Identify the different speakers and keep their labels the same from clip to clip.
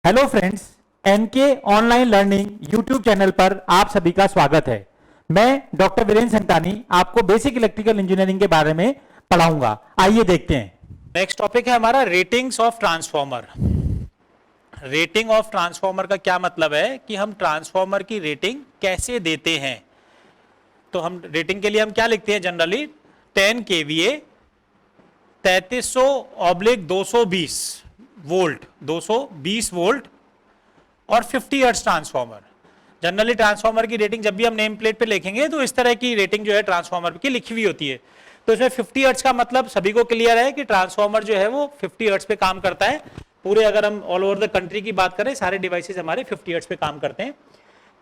Speaker 1: Hello friends, NK online learning YouTube channel पर आप सभी का स्वागत है। मैं डॉक्टर वीरेंद्र संतानी आपको बेसिक इलेक्ट्रिकल इंजीनियरिंग के बारे में पढ़ाऊंगा। आइए देखते हैं। नेक्स्ट टॉपिक है हमारा ratings of transformer. Rating of transformer का क्या मतलब है कि हम ट्रांसफॉर्मर की रेटिंग कैसे देते हैं। तो हम रेटिंग के लिए हम क्या लिखते हैं जनरली 10 kVA 3300/220 वोल्ट 220 वोल्ट और 50 हर्ट्ज ट्रांसफॉर्मर। जनरली ट्रांसफॉर्मर की रेटिंग जब भी हम नेम प्लेट पे लिखेंगे तो इस तरह की रेटिंग जो है ट्रांसफॉर्मर की लिखी हुई होती है। तो इसमें 50 हर्ट्ज का मतलब सभी को क्लियर है कि ट्रांसफॉर्मर जो है वो 50 हर्ट्ज पे काम करता है। पूरे अगर हम ऑल ओवर द कंट्री की बात करें सारे डिवाइसेस हमारे 50 हर्ट्ज पे काम करते हैं।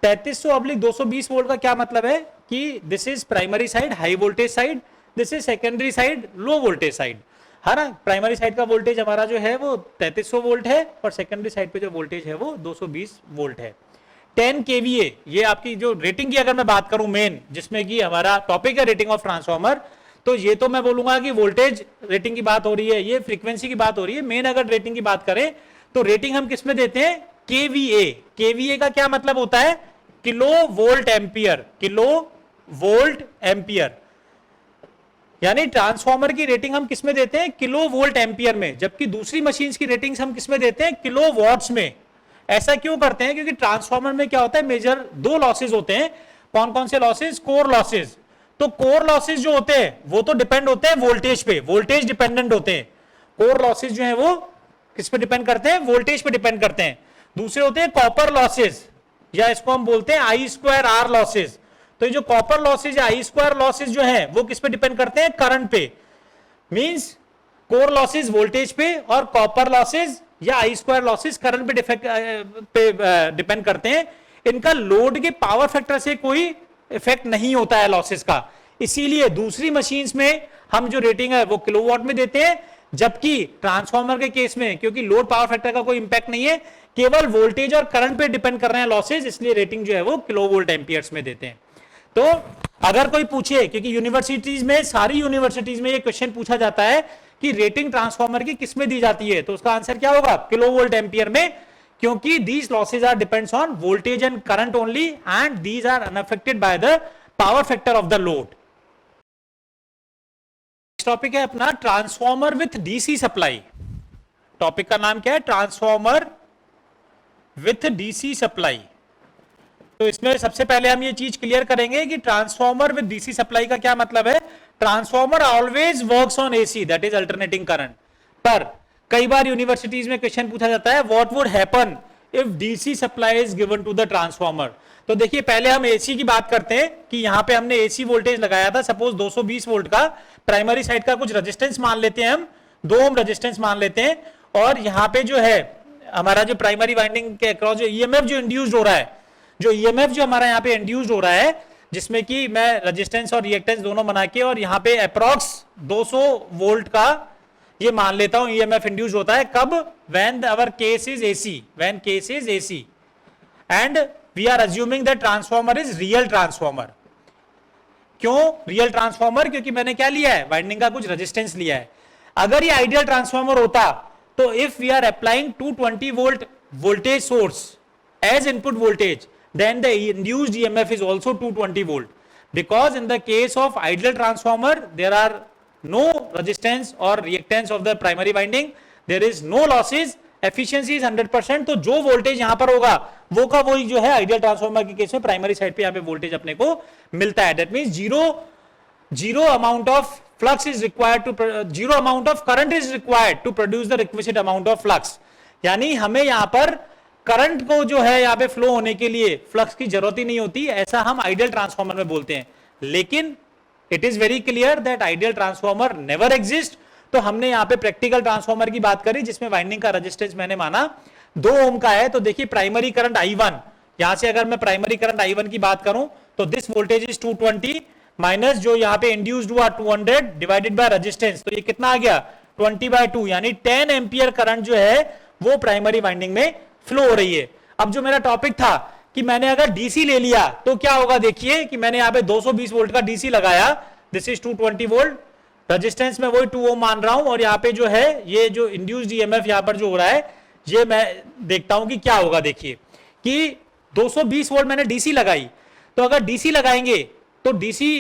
Speaker 1: 3300/220 वोल्ट का क्या मतलब है कि this is primary side high voltage side, this is secondary side low voltage side. है ना, प्राइमरी साइड का वोल्टेज हमारा जो है वो 3300 वोल्ट है और सेकेंडरी साइड पे जो वोल्टेज है वो 220 वोल्ट है। 10 kVA ये आपकी जो रेटिंग की अगर मैं बात करूं मेन, जिसमें कि हमारा टॉपिक है रेटिंग ऑफ ट्रांसफॉर्मर, तो ये तो मैं बोलूंगा कि वोल्टेज रेटिंग की बात हो रही है, ये फ्रीक्वेंसी की बात हो रही है। मेन अगर रेटिंग की बात करें तो रेटिंग हम किसमें देते हैं, KVA। KVA का क्या मतलब होता है, kilo volt ampere. Kilo volt ampere यानी ट्रांसफॉर्मर की रेटिंग हम किसमें देते हैं, किलो वोल्ट एम्पियर में, जबकि दूसरी मशीन्स की रेटिंग्स हम किसमें देते हैं, किलो वॉट्स में। ऐसा क्यों करते हैं, क्योंकि ट्रांसफॉर्मर में क्या होता है, मेजर दो लॉसेज होते हैं। कौन कौन से लॉसेज, कोर लॉसेज। तो कोर लॉसेज जो होते हैं वो तो डिपेंड होते हैं वोल्टेज पे, वोल्टेज डिपेंडेंट होते हैं। कोर लॉसेज जो है वो किस पे डिपेंड करते हैं, वोल्टेज पे डिपेंड करते हैं। दूसरे होते हैं कॉपर लॉसेज, या इसको हम बोलते हैं I2R लॉसेज। तो ये जो कॉपर लॉसेज या I2R लॉसेज जो है वो किस पे डिपेंड करते हैं, करंट पे। मींस कोर लॉसेज वोल्टेज पे और कॉपर लॉसेज या I2R लॉसेज करंट पे डिपेंड करते हैं। इनका लोड के पावर फैक्टर से कोई इफेक्ट नहीं होता है लॉसेज का। इसीलिए दूसरी मशीन्स में हम जो रेटिंग है वो किलोवाट में देते हैं, जबकि ट्रांसफॉर्मर के केस में क्योंकि लोड पावर फैक्टर का कोई इंपैक्ट नहीं है, केवल वोल्टेज और करंट पे डिपेंड कर रहे हैं लॉसेज, इसलिए रेटिंग जो है वो किलो वोल्ट एम्पियर्स में देते हैं। तो अगर कोई पूछे, क्योंकि यूनिवर्सिटीज में, सारी यूनिवर्सिटीज में ये क्वेश्चन पूछा जाता है कि रेटिंग ट्रांसफॉर्मर की किसमें दी जाती है, तो उसका आंसर क्या होगा, किलो वोल्ट एम्पियर में, क्योंकि these losses are depends on voltage and current only and these are unaffected by the power factor of the load. Topic है अपना transformer with DC supply. Topic का नाम क्या है, ट्रांसफॉर्मर विथ डीसी सप्लाई। तो इसमें सबसे पहले हम ये चीज क्लियर करेंगे कि ट्रांसफॉर्मर विद डीसी सप्लाई का क्या मतलब है। Transformer always works on AC, that is alternating current. पर कई बार यूनिवर्सिटीज में क्वेश्चन पूछा जाता है what would happen if DC supply is given to the transformer. तो देखिए पहले हम एसी की बात करते हैं कि यहां पे हमने एसी वोल्टेज लगाया था, सपोज 220 वोल्ट का। प्राइमरी साइड का कुछ रेजिस्टेंस मान लेते हैं हम, 2 ओम रेजिस्टेंस मान लेते हैं, और यहां पे जो है हमारा जो प्राइमरी वाइंडिंग के अक्रॉस जो ईएमएफ जो इंड्यूस्ड हो रहा है, जो ईएमएफ जो हमारा यहाँ पे इंड्यूस्ड हो रहा है, जिसमें कि मैं रेजिस्टेंस और रिएक्टेंस दोनों बना के और यहाँ पे अप्रॉक्स 200 वोल्ट का ये मान लेता हूं ईएमएफ इंड्यूस्ड होता है। कब, when our case is AC, when case is AC and we are assuming that transformer is real transformer. क्यों रियल ट्रांसफॉर्मर, क्योंकि मैंने क्या लिया है, वाइंडिंग का कुछ रेजिस्टेंस लिया है। अगर ये आइडियल ट्रांसफॉर्मर होता तो if we are applying 220 volt voltage source as input voltage, then the induced EMF is also 220 volt, because in the case of ideal transformer there are no resistance or reactance of the primary winding, there is no losses, efficiency is 100%। तो जो voltage यहां पर होगा वो का वही जो है आइडियल ट्रांसफॉर्मर के केस में प्राइमरी साइड पे यहां पे वोल्टेज अपने को मिलता है। That means zero amount of flux is required to, zero amount of current is required to produce the requisite amount of flux. यानी हमें यहां पर करंट को जो है यहाँ पे फ्लो होने के लिए फ्लक्स की जरूरत ही नहीं होती, ऐसा हम आइडियल ट्रांसफॉर्मर में बोलते हैं। लेकिन it is very clear that ideal transformer never exist. तो हमने यहाँ पे प्रैक्टिकल ट्रांसफॉर्मर की बात करी, जिसमें वाइंडिंग का रेजिस्टेंस मैंने माना 2 ओम का है। तो देखिए प्राइमरी करंट I1, यहां से अगर मैं प्राइमरी करंट I1 की बात करूं तो दिस वोल्टेज इज 220 माइनस जो यहाँ पे इंड्यूस्ड हुआ 200 डिवाइडेड बाय रेजिस्टेंस, तो ये कितना आ गया 20/2, यानी 10 एम्पियर करंट जो है वो प्राइमरी वाइंडिंग में फ्लो हो रही है। अब जो मेरा टॉपिक था कि मैंने अगर डीसी ले लिया तो क्या होगा, देखिए कि मैंने यहाँ पे 220 वोल्ट का डीसी लगाया, दिस इज 220 वोल्ट, रेजिस्टेंस में वही 2 ओम मान रहा हूं, और यहाँ पे जो है ये जो इंड्यूस्ड ईएमएफ यहाँ पर जो हो रहा है ये मैं देखता हूं कि क्या होगा। देखिए कि 220 वोल्ट मैंने डीसी लगाई, तो अगर डीसी लगाएंगे तो डीसी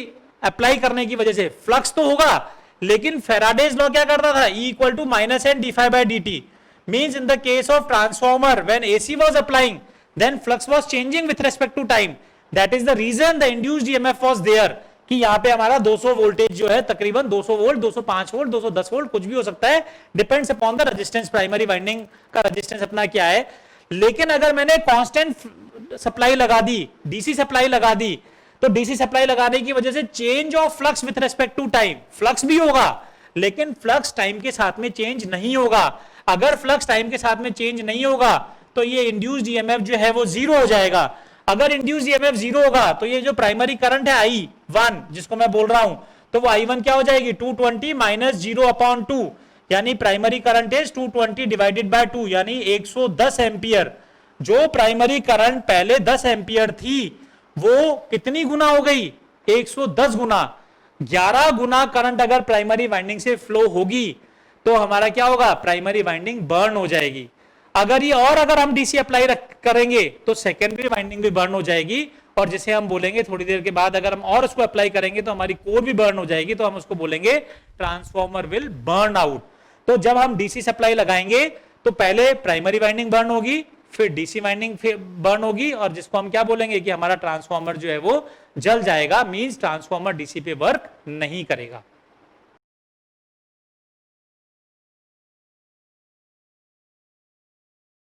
Speaker 1: अप्लाई करने की वजह से फ्लक्स तो होगा, लेकिन फेराडेज लॉ क्या करता था, E equal to minus N D phi by D T, means in the case of transformer when AC was applying then flux was changing with respect to time, that is the reason the induced EMF was there, कि यहां पे हमारा 200 voltage जो है तकरीबन 200 volt 205 volt 210 volt कुछ भी हो सकता है, depends upon the resistance, primary winding का रेजिस्टेंस अपना क्या है। लेकिन अगर मैंने कांस्टेंट सप्लाई लगा दी, डीसी सप्लाई लगा दी, तो डीसी सप्लाई लगाने की वजह से change of flux with respect to time, flux भी होगा लेकिन फ्लक्स टाइम के साथ में चेंज नहीं होगा। अगर फ्लक्स टाइम के साथ में चेंज नहीं होगा तो ये इंड्यूस्ड ईएमएफ जो है वो जीरो हो जाएगा। अगर इंड्यूस्ड ईएमएफ जीरो होगा तो ये जो प्राइमरी करंट है I1 जिसको मैं बोल रहा हूं, तो वो I1 क्या हो जाएगी 220 माइनस 0/2, यानी primary current is 220 divided by 2 यानी 110 एंपियर। जो प्राइमरी करंट पहले 10 एंपियर थी वो कितनी गुना हो गई, 110 गुना। 11 गुना करंट अगर प्राइमरी वाइंडिंग से फ्लो होगी तो हमारा क्या होगा, प्राइमरी वाइंडिंग बर्न हो जाएगी। अगर ये और अगर हम डीसी अप्लाई करेंगे तो सेकेंडरी वाइंडिंग भी बर्न हो जाएगी, और जिसे हम बोलेंगे थोड़ी देर के बाद अगर हम और उसको अप्लाई करेंगे तो हमारी कोर भी बर्न हो जाएगी, तो हम उसको बोलेंगे ट्रांसफॉर्मर विल बर्न आउट। तो जब हम डीसी सप्लाई लगाएंगे तो पहले प्राइमरी वाइंडिंग बर्न होगी, फिर डीसी वाइंडिंग बर्न होगी, और जिसको हम क्या बोलेंगे कि हमारा ट्रांसफॉर्मर जो है वो जल जाएगा, मींस ट्रांसफॉर्मर डीसी पे वर्क नहीं करेगा।